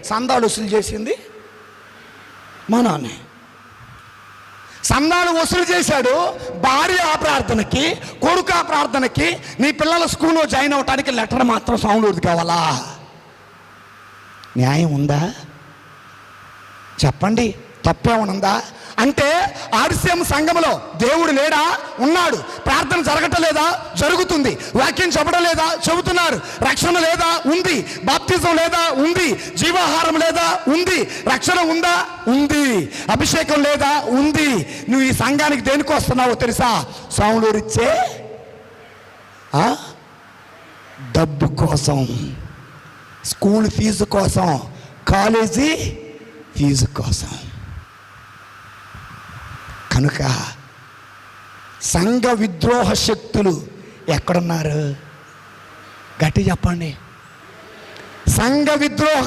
సందాలు వసూలు చేసింది మా నాన్నే. సందాలు వసూలు చేశాడు. భార్య ఆ ప్రార్థనకి, కొడుకు ఆ ప్రార్థనకి, నీ పిల్లల స్కూల్లో జాయిన్ అవ్వటానికి లెటర్ మాత్రం సాములూరిది కావాలా? న్యాయం ఉందా చెప్పండి? తప్పేమనుందా? అంటే ఆర్సీఎం సంఘంలో దేవుడు లేడా? ఉన్నాడు. ప్రార్థన జరగటం లేదా? జరుగుతుంది. వాక్యం చెప్పడం లేదా? చెబుతున్నారు. రక్షణ లేదా? ఉంది. బాప్తిజం లేదా? ఉంది. జీవాహారం లేదా? ఉంది. రక్షణ ఉందా? ఉంది. అభిషేకం లేదా? ఉంది. నువ్వు ఈ సంఘానికి దేనికి వస్తున్నావో తెలుసా? సాములూరిచ్చే డబ్బు కోసం, స్కూల్ ఫీజు కోసం, కాలేజీ ఫీజు కోసం. కనుక సంఘ విద్రోహ శక్తులు ఎక్కడున్నారు? గట్టి చెప్పండి. సంఘ విద్రోహ